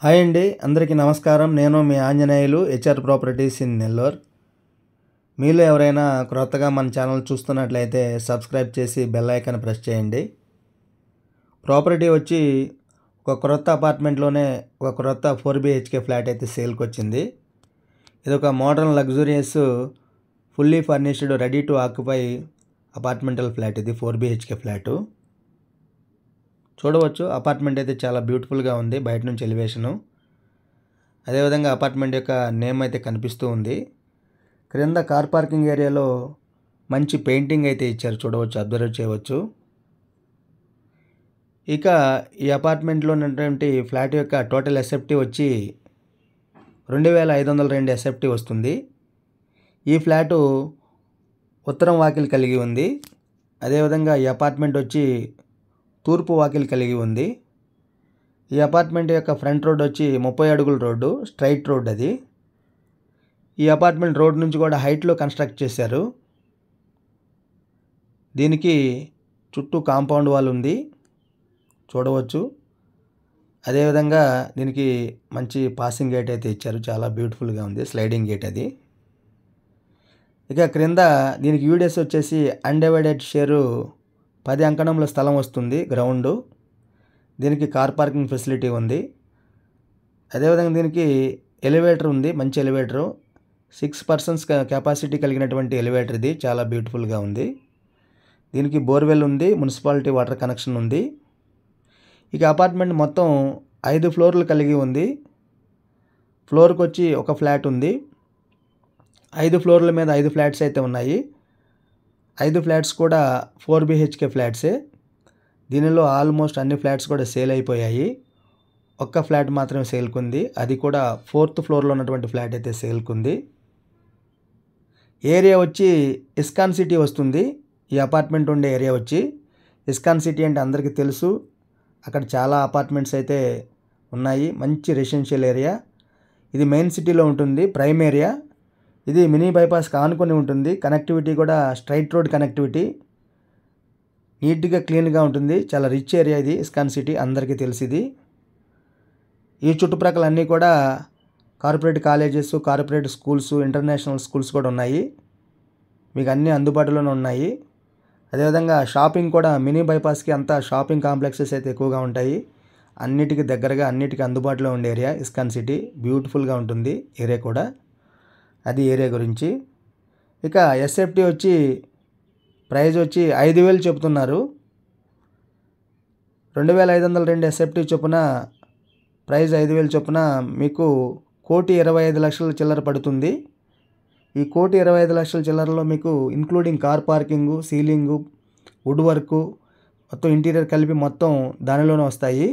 Hi అండి, అందరికీ నమస్కారం. నేను మీ Anjaneyulu, HR properties in Nellore. మీలో ఎవరైనా క్రొత్తగా మన ఛానల్ చూస్తున్నట్లయితే సబ్స్క్రైబ్ చేసి బెల్ ఐకాన్ ప్రెస్ చేయండి. ప్రాపర్టీ వచ్చి ఒక క్రొత్త అపార్ట్మెంట్లోనే ఒక క్రొత్త 4 BHK ఫ్లాట్ అయితే సేల్కి వచ్చింది. ఇది ఒక modern luxurious fully furnished ready to occupy అపార్ట్మెంటల్ ఫ్లాట్. ఇది 4 BHK ఫ్లాటు. చూడవచ్చు, అపార్ట్మెంట్ అయితే చాలా బ్యూటిఫుల్గా ఉంది బయట నుంచి ఎలివేషను. అదేవిధంగా అపార్ట్మెంట్ యొక్క నేమ్ అయితే కనిపిస్తూ ఉంది. క్రింద కార్ పార్కింగ్ ఏరియాలో మంచి పెయింటింగ్ అయితే ఇచ్చారు, చూడవచ్చు, అబ్జర్వ్ చేయవచ్చు. ఇక ఈ అపార్ట్మెంట్లో ఉన్నటువంటి ఫ్లాట్ యొక్క టోటల్ ఎస్ఎఫ్టీ వచ్చి 2502 ఎస్ఎఫ్టీ వస్తుంది. ఈ ఫ్లాటు ఉత్తరం వాకిలి కలిగి ఉంది. అదేవిధంగా ఈ అపార్ట్మెంట్ వచ్చి తూర్పు వాకిలి కలిగి ఉంది. ఈ అపార్ట్మెంట్ యొక్క ఫ్రంట్ రోడ్ వచ్చి 30 అడుగుల రోడ్డు, స్ట్రైట్ రోడ్ అది. ఈ అపార్ట్మెంట్ రోడ్ నుంచి కూడా హైట్లో కన్స్ట్రక్ట్ చేశారు. దీనికి చుట్టూ కాంపౌండ్ వాల్ ఉంది, చూడవచ్చు. అదేవిధంగా దీనికి మంచి పాసింగ్ గేట్ అయితే ఇచ్చారు, చాలా బ్యూటిఫుల్గా ఉంది, స్లైడింగ్ గేట్ అది. ఇక క్రింద దీనికి యూడిఎస్ వచ్చేసి అన్డివైడెడ్ షేరు 10 అంకణముల స్థలం వస్తుంది, గ్రౌండు. దీనికి కార్ పార్కింగ్ ఫెసిలిటీ ఉంది. అదేవిధంగా దీనికి ఎలివేటర్ ఉంది, మంచి ఎలివేటరు. 6 పర్సన్స్ కెపాసిటీ కలిగినటువంటి ఎలివేటర్ ఇది, చాలా బ్యూటిఫుల్గా ఉంది. దీనికి బోర్వెల్ ఉంది, మున్సిపాలిటీ వాటర్ కనెక్షన్ ఉంది. ఇక అపార్ట్మెంట్ మొత్తం 5 ఫ్లోర్లు కలిగి ఉంది. ఫ్లోర్కి వచ్చి ఒక ఫ్లాట్ ఉంది. 5 ఫ్లోర్ల మీద 5 ఫ్లాట్స్ అయితే ఉన్నాయి. 5 ఫ్లాట్స్ కూడా 4 BHK ఫ్లాట్సే. దీనిలో ఆల్మోస్ట్ అన్ని ఫ్లాట్స్ కూడా సేల్ అయిపోయాయి. ఒక్క ఫ్లాట్ మాత్రమే సేల్కుంది, అది కూడా 4th ఫ్లోర్లో ఉన్నటువంటి ఫ్లాట్ అయితే సేల్కుంది. ఏరియా వచ్చి ఇస్కాన్ సిటీ వస్తుంది. ఈ అపార్ట్మెంట్ ఉండే ఏరియా వచ్చి ఇస్కాన్ సిటీ అంటే అందరికీ తెలుసు. అక్కడ చాలా అపార్ట్మెంట్స్ అయితే ఉన్నాయి, మంచి రెసిడెన్షియల్ ఏరియా. ఇది మెయిన్ సిటీలో ఉంటుంది, ప్రైమ్ ఏరియా. ఇది మినీ బైపాస్కి ఆనుకొని ఉంటుంది. కనెక్టివిటీ కూడా స్ట్రైట్ రోడ్ కనెక్టివిటీ, నీట్గా క్లీన్గా ఉంటుంది. చాలా రిచ్ ఏరియా ఇది, ఇస్కాన్ సిటీ అందరికీ తెలిసింది. ఈ చుట్టుప్రక్కల అన్నీ కూడా corporate colleges, corporate schools, international schools కూడా ఉన్నాయి. మీకు అన్నీ అందుబాటులోనే ఉన్నాయి. అదేవిధంగా షాపింగ్ కూడా మినీ బైపాస్కి అంతా షాపింగ్ కాంప్లెక్సెస్ అయితే ఎక్కువగా ఉంటాయి. అన్నిటికీ దగ్గరగా, అన్నిటికీ అందుబాటులో ఉండే ఏరియా ఇస్కాన్ సిటీ. బ్యూటిఫుల్గా ఉంటుంది ఏరియా కూడా. అది ఏరియా గురించి. ఇక ఎస్ఎఫ్టీ వచ్చి ప్రైజ్ వచ్చి 5,000 చెప్తున్నారు. 2502 ఎస్ఎఫ్టీ చొప్పున ప్రైజ్ 5,000 చొప్పున మీకు 1,25,00,000 చిల్లర పడుతుంది. ఈ 1,25,00,000 చిల్లరలో మీకు including car parking, ceiling, would work, మొత్తం ఇంటీరియర్ కలిపి మొత్తం దానిలోనే వస్తాయి.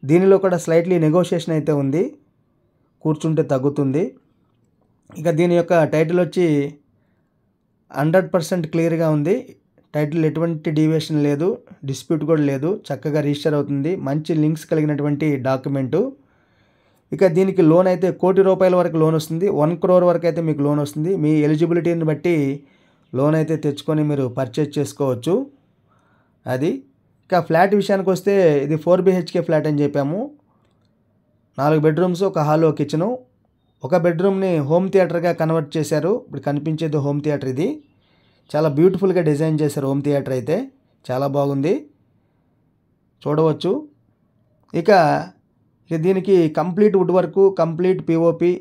దీనిలో కూడా స్లైట్లీ నెగోషియేషన్ అయితే ఉంది, కూర్చుంటే తగ్గుతుంది. ఇక దీని యొక్క టైటిల్ వచ్చి 100% క్లియర్గా ఉంది. టైటిల్ ఎటువంటి డీవియేషన్ లేదు, డిస్ప్యూట్ కూడా లేదు, చక్కగా రిజిస్టర్ అవుతుంది. మంచి లింక్స్ కలిగినటువంటి డాక్యుమెంటు. ఇక దీనికి లోన్ అయితే 1 కోటి రూపాయల వరకు లోన్ వస్తుంది. 1 crore వరకు అయితే మీకు లోన్ వస్తుంది. మీ ఎలిజిబిలిటీని బట్టి లోన్ అయితే తెచ్చుకొని మీరు పర్చేజ్ చేసుకోవచ్చు. అది. ఇక ఫ్లాట్ విషయానికి వస్తే ఇది 4 BHK ఫ్లాట్ అని చెప్పాము. 4 బెడ్రూమ్స్, ఒక హాల్, ఒక కిచెను. ఒక బెడ్రూమ్ని హోమ్ థియేటర్గా కన్వర్ట్ చేశారు. ఇప్పుడు కనిపించేది హోమ్ థియేటర్ ఇది. చాలా బ్యూటిఫుల్గా డిజైన్ చేశారు హోమ్ థియేటర్ అయితే, చాలా బాగుంది, చూడవచ్చు. ఇక దీనికి complete wood work, complete POP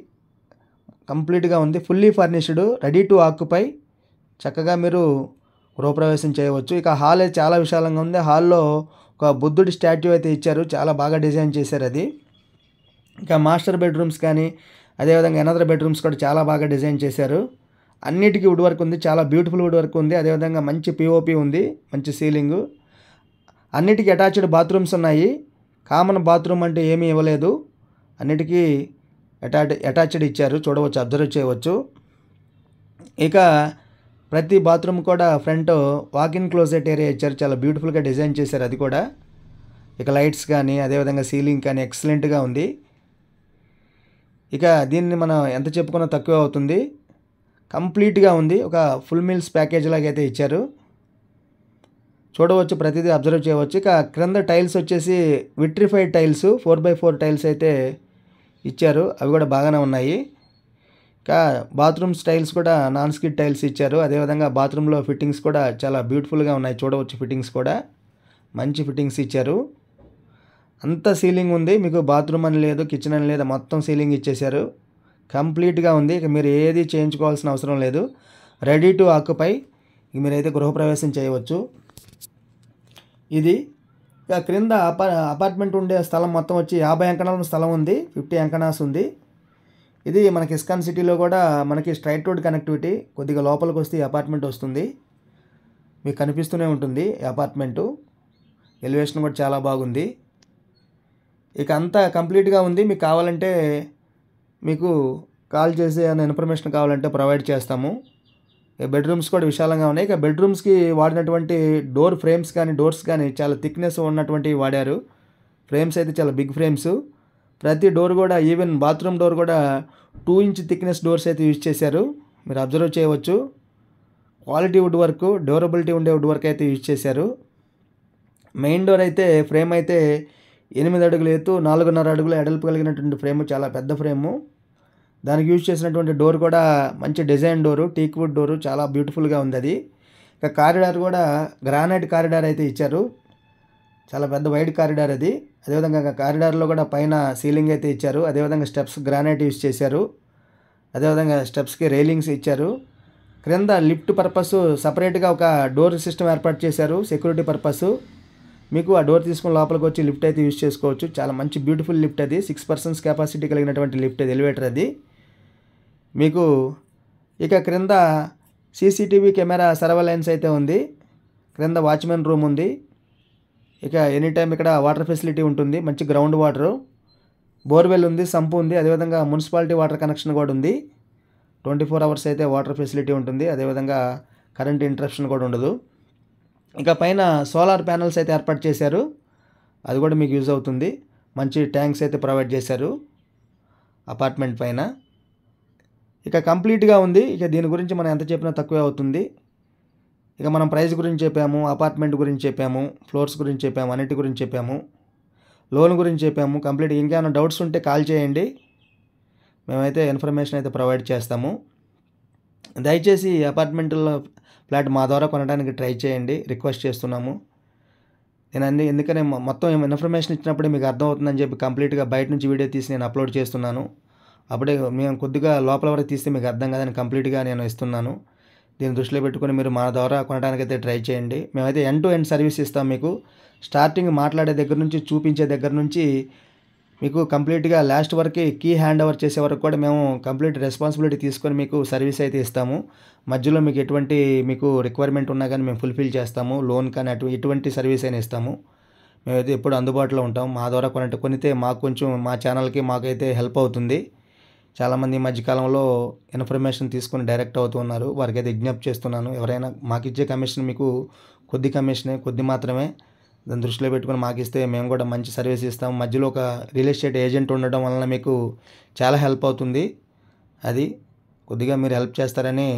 కంప్లీట్గా ఉంది. Fully furnished, ready to occupy. చక్కగా మీరు గృహప్రవేశం చేయవచ్చు. ఇక హాల్ అయితే చాలా విశాలంగా ఉంది. హాల్లో ఒక బుద్ధుడి స్టాట్యూ అయితే ఇచ్చారు, చాలా బాగా డిజైన్ చేశారు అది. ఇక మాస్టర్ బెడ్రూమ్స్ కానీ, అదేవిధంగా ఎనదర్ బెడ్రూమ్స్ కూడా చాలా బాగా డిజైన్ చేశారు. అన్నిటికీ వుడ్ వర్క్ ఉంది, చాలా బ్యూటిఫుల్ వుడ్ వర్క్ ఉంది. అదేవిధంగా మంచి పిఓపి ఉంది, మంచి సీలింగు. అన్నిటికీ అటాచ్డ్ బాత్రూమ్స్ ఉన్నాయి. కామన్ బాత్రూమ్ అంటే ఏమీ ఇవ్వలేదు, అన్నిటికీ అటాచ్డ్ ఇచ్చారు, చూడవచ్చు, అబ్జర్వ్ చేయవచ్చు. ఇక ప్రతి బాత్రూమ్ కూడా ఫ్రంట్ వాకిన్ క్లోజెట్ ఏరియా ఇచ్చారు, చాలా బ్యూటిఫుల్గా డిజైన్ చేశారు అది కూడా. ఇక లైట్స్ కానీ, అదేవిధంగా సీలింగ్ కానీ ఎక్సలెంట్గా ఉంది. ఇక దీన్ని మనం ఎంత చెప్పుకున్నా తక్కువే అవుతుంది, కంప్లీట్గా ఉంది. ఒక ఫుల్ మీల్స్ ప్యాకేజ్ లాగా అయితే ఇచ్చారు, చూడవచ్చు, ప్రతిదీ అబ్జర్వ్ చేయవచ్చు. ఇక క్రింద టైల్స్ వచ్చేసి విట్రిఫైడ్ టైల్స్ 4x4 టైల్స్ అయితే ఇచ్చారు. అవి కూడా బాగానే ఉన్నాయి. ఇంకా బాత్రూమ్ టైల్స్ కూడా నాన్ స్కిడ్ టైల్స్ ఇచ్చారు. అదేవిధంగా బాత్రూంలో ఫిట్టింగ్స్ కూడా చాలా బ్యూటిఫుల్గా ఉన్నాయి. చూడవచ్చు, ఫిట్టింగ్స్ కూడా మంచి ఫిట్టింగ్స్ ఇచ్చారు. అంతా సీలింగ్ ఉంది, మీకు బాత్రూమ్ అని లేదు, కిచెన్ అని లేదు, మొత్తం సీలింగ్ ఇచ్చేశారు. కంప్లీట్గా ఉంది. ఇక మీరు ఏది చేయించుకోవాల్సిన అవసరం లేదు. రెడీ టు ఆక్యుపై మీరైతే గృహప్రవేశం చేయవచ్చు. ఇది ఇక క్రింద అపార్ట్మెంట్ ఉండే స్థలం మొత్తం వచ్చి 50 అంకణాల స్థలం ఉంది. 50 అంకణాస్ ఉంది. ఇది మనకి ఇస్కాన్ సిటీలో కూడా మనకి స్ట్రైట్ రోడ్ కనెక్టివిటీ. కొద్దిగా లోపలికి వస్తే ఈ అపార్ట్మెంట్ వస్తుంది, మీకు కనిపిస్తూనే ఉంటుంది ఈ అపార్ట్మెంటు. ఎలివేషన్ కూడా చాలా బాగుంది. ఇక అంతా కంప్లీట్గా ఉంది. మీకు కావాలంటే మీకు కాల్ చేసి ఏమైనా ఇన్ఫర్మేషన్ కావాలంటే ప్రొవైడ్ చేస్తాము. బెడ్రూమ్స్ కూడా విశాలంగా ఉన్నాయి. ఇక బెడ్రూమ్స్కి వాడినటువంటి డోర్ ఫ్రేమ్స్ కానీ డోర్స్ కానీ చాలా థిక్నెస్ ఉన్నటువంటివి వాడారు. ఫ్రేమ్స్ అయితే చాలా బిగ్ ఫ్రేమ్స్. ప్రతి డోర్ కూడా ఈవెన్ బాత్రూమ్ డోర్ కూడా 2 ఇంచ్ థిక్నెస్ డోర్స్ అయితే యూజ్ చేశారు. మీరు అబ్జర్వ్ చేయవచ్చు. క్వాలిటీ వుడ్ వర్క్, డ్యూరబిలిటీ ఉండే వుడ్ వర్క్ అయితే యూజ్ చేశారు. మెయిన్ డోర్ అయితే ఫ్రేమ్ అయితే 8 అడుగులు ఎత్తు, 4.5 అడుగులు ఎడల్పు కలిగినటువంటి ఫ్రేమ్, చాలా పెద్ద ఫ్రేము. దానికి యూజ్ చేసినటువంటి డోర్ కూడా మంచి design door, teak wood door, చాలా బ్యూటిఫుల్గా ఉంది అది. ఇక కారిడార్ కూడా గ్రానైట్ కారిడార్ అయితే ఇచ్చారు. చాలా పెద్ద వైడ్ కారిడార్ అది. అదేవిధంగా కారిడార్లో కూడా పైన సీలింగ్ అయితే ఇచ్చారు. అదేవిధంగా స్టెప్స్ గ్రానైట్ యూజ్ చేశారు. అదేవిధంగా స్టెప్స్కి రైలింగ్స్ ఇచ్చారు. క్రింద లిఫ్ట్ పర్పస్ సపరేట్గా ఒక డోర్ సిస్టమ్ ఏర్పాటు చేశారు, సెక్యూరిటీ పర్పస్. మీకు ఆ డోర్ తీసుకుని లోపలికి వచ్చి లిఫ్ట్ అయితే యూజ్ చేసుకోవచ్చు. చాలా మంచి బ్యూటిఫుల్ లిఫ్ట్ అది. 6 persons కెపాసిటీ కలిగినటువంటి లిఫ్ట్ అది, ఎలివేటర్ అది మీకు. ఇక క్రింద సీసీటీవీ కెమెరా సర్వేలెన్స్ అయితే ఉంది. క్రింద వాచ్మెన్ రూమ్ ఉంది. ఇక ఎనీ టైం ఇక్కడ వాటర్ ఫెసిలిటీ ఉంటుంది. మంచి గ్రౌండ్ వాటరు, బోర్వెల్ ఉంది, సంపు ఉంది. అదేవిధంగా మున్సిపాలిటీ వాటర్ కనెక్షన్ కూడా ఉంది. 24 hours అయితే వాటర్ ఫెసిలిటీ ఉంటుంది. అదేవిధంగా కరెంట్ ఇంటరప్షన్ కూడా ఉండదు. ఇక పైన సోలార్ ప్యానల్స్ అయితే ఏర్పాటు చేశారు. అది కూడా మీకు యూజ్ అవుతుంది. మంచి ట్యాంక్స్ అయితే ప్రొవైడ్ చేశారు అపార్ట్మెంట్ పైన. ఇక కంప్లీట్గా ఉంది. ఇక దీని గురించి మనం ఎంత చెప్పినా తక్కువే అవుతుంది. ఇక మనం ప్రైస్ గురించి చెప్పాము, అపార్ట్మెంట్ గురించి చెప్పాము, ఫ్లోర్స్ గురించి చెప్పాము, అన్నిటి గురించి చెప్పాము, లోన్ గురించి చెప్పాము. కంప్లీట్ ఇంకేమైనా డౌట్స్ ఉంటే కాల్ చేయండి, మేమైతే ఇన్ఫర్మేషన్ అయితే ప్రొవైడ్ చేస్తాము. దయచేసి అపార్ట్మెంట్లో ఫ్లాట్ మా ద్వారా కొనడానికి ట్రై చేయండి, రిక్వెస్ట్ చేస్తున్నాము. నేను ఎందుకనే మొత్తం ఇన్ఫర్మేషన్ ఇచ్చినప్పుడే మీకు అర్థమవుతుందని చెప్పి కంప్లీట్గా బయట నుంచి వీడియో తీసి నేను అప్లోడ్ చేస్తున్నాను. అప్పుడే మేము కొద్దిగా లోపల వరకు తీస్తే మీకు అర్థం కాదని కంప్లీట్గా నేను ఇస్తున్నాను. దీన్ని దృష్టిలో పెట్టుకొని మీరు మా ద్వారా కొనడానికైతే ట్రై చేయండి. మేమైతే ఎండ్ టు ఎండ్ సర్వీస్ ఇస్తాం మీకు. స్టార్టింగ్ మాట్లాడే దగ్గర నుంచి, చూపించే దగ్గర నుంచి మీకు కంప్లీట్గా లాస్ట్ వరకు కీ హ్యాండ్ ఓవర్ చేసే వరకు కూడా మేము కంప్లీట్ రెస్పాన్సిబిలిటీ తీసుకొని మీకు సర్వీస్ అయితే ఇస్తాము. మధ్యలో మీకు ఎటువంటి మీకు రిక్వైర్మెంట్ ఉన్నా కానీ మేము ఫుల్ఫిల్ చేస్తాము. లోన్ కానీ ఎటువంటి సర్వీస్ అయినా ఇస్తాము. మేమైతే ఎప్పుడు అందుబాటులో ఉంటాం. మా ద్వారా కొనితే మాకు కొంచెం మా ఛానల్కి మాకైతే హెల్ప్ అవుతుంది. చాలామంది ఈ మధ్యకాలంలో ఇన్ఫర్మేషన్ తీసుకొని డైరెక్ట్ అవుతూ ఉన్నారు. వారికి అయితే విజ్ఞప్తి చేస్తున్నాను, ఎవరైనా మాకు ఇచ్చే కమిషన్ మీకు కొద్ది కమిషనే, కొద్ది మాత్రమే. దాన్ని దృష్టిలో పెట్టుకొని మాకు ఇస్తే మేము కూడా మంచి సర్వీస్ ఇస్తాం. మధ్యలో ఒక రియల్ ఎస్టేట్ ఏజెంట్ ఉండడం వలన మీకు చాలా హెల్ప్ అవుతుంది. అది కొద్దిగా మీరు హెల్ప్ చేస్తారని,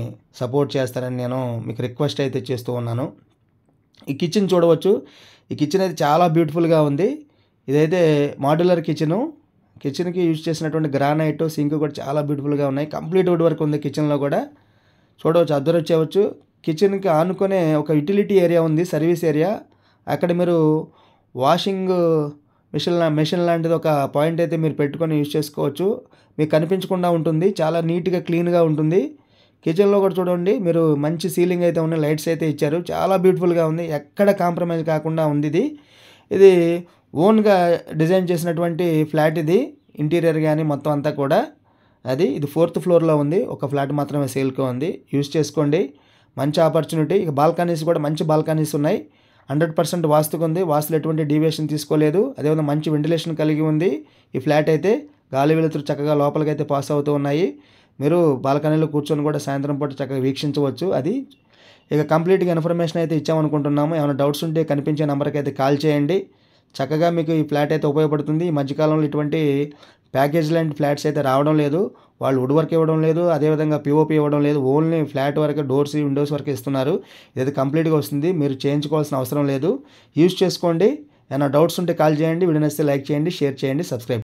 సపోర్ట్ చేస్తారని నేను మీకు రిక్వెస్ట్ అయితే చేస్తూ ఉన్నాను. ఈ కిచెన్ చూడవచ్చు. ఈ కిచెన్ అయితే చాలా బ్యూటిఫుల్గా ఉంది. ఇదైతే మాడ్యులర్ కిచెన్కి యూజ్ చేసినటువంటి గ్రానైట్, సింక్ కూడా చాలా బ్యూటిఫుల్గా ఉన్నాయి. కంప్లీట్ వుడ్ వర్క్ ఉంది కిచెన్లో కూడా. చూడవచ్చు, అబ్జర్వ్ చేయవచ్చు. కిచెన్కి ఆనుకునే ఒక యూటిలిటీ ఏరియా ఉంది, సర్వీస్ ఏరియా. అక్కడ మీరు వాషింగ్ మెషిన్ లాంటిది ఒక పాయింట్ అయితే మీరు పెట్టుకొని యూజ్ చేసుకోవచ్చు. మీకు కనిపించకుండా ఉంటుంది, చాలా నీట్గా క్లీన్గా ఉంటుంది. కిచెన్లో కూడా చూడండి మీరు, మంచి సీలింగ్ అయితే ఉన్నాయి, లైట్స్ అయితే ఇచ్చారు, చాలా బ్యూటిఫుల్గా ఉంది. ఎక్కడ కాంప్రమైజ్ కాకుండా ఉంది. ఇది ఓన్గా డిజైన్ చేసినటువంటి ఫ్లాట్ ఇది. ఇంటీరియర్ కానీ మొత్తం అంతా కూడా ఇది 4th floorలో ఉంది. ఒక ఫ్లాట్ మాత్రమే సేల్గా ఉంది, యూజ్ చేసుకోండి. మంచి ఆపర్చునిటీ. ఇక బాల్కనీస్ కూడా మంచి బాల్కనీస్ ఉన్నాయి. 100% వాస్తుకు ఉంది. వాస్తులు ఎటువంటి డీవియేషన్ తీసుకోలేదు. అదేవిధంగా మంచి వెంటిలేషన్ కలిగి ఉంది ఈ ఫ్లాట్ అయితే. గాలి వెలుతురు చక్కగా లోపలికైతే పాస్ అవుతూ ఉన్నాయి. మీరు బాల్కనీలో కూర్చొని కూడా సాయంత్రం పూట చక్కగా వీక్షించవచ్చు. అది ఇక కంప్లీట్గా ఇన్ఫర్మేషన్ అయితే ఇచ్చామనుకుంటున్నాము. ఏమైనా డౌట్స్ ఉంటే కనిపించే నెంబర్కి అయితే కాల్ చేయండి. చక్కగా మీకు ఈ ఫ్లాట్ అయితే ఉపయోగపడుతుంది. ఈ మధ్యకాలంలో ఇటువంటి ప్యాకేజ్ లాంటి ఫ్లాట్స్ అయితే రావడం లేదు. వాళ్ళు వుడ్ వర్క్ ఇవ్వడం లేదు, అదేవిధంగా పిఓపి ఇవ్వడం లేదు. ఓన్లీ ఫ్లాట్ వరకే డోర్స్, విండోస్ వరకే ఇస్తున్నారు. ఇది కంప్లీట్గా వస్తుంది, మీరు చేయించుకోవాల్సిన అవసరం లేదు. యూజ్ చేసుకోండి. ఏమైనా డౌట్స్ ఉంటే కాల్ చేయండి. వీడియో నచ్చితే లైక్ చేయండి, షేర్ చేయండి, సబ్స్క్రైబ్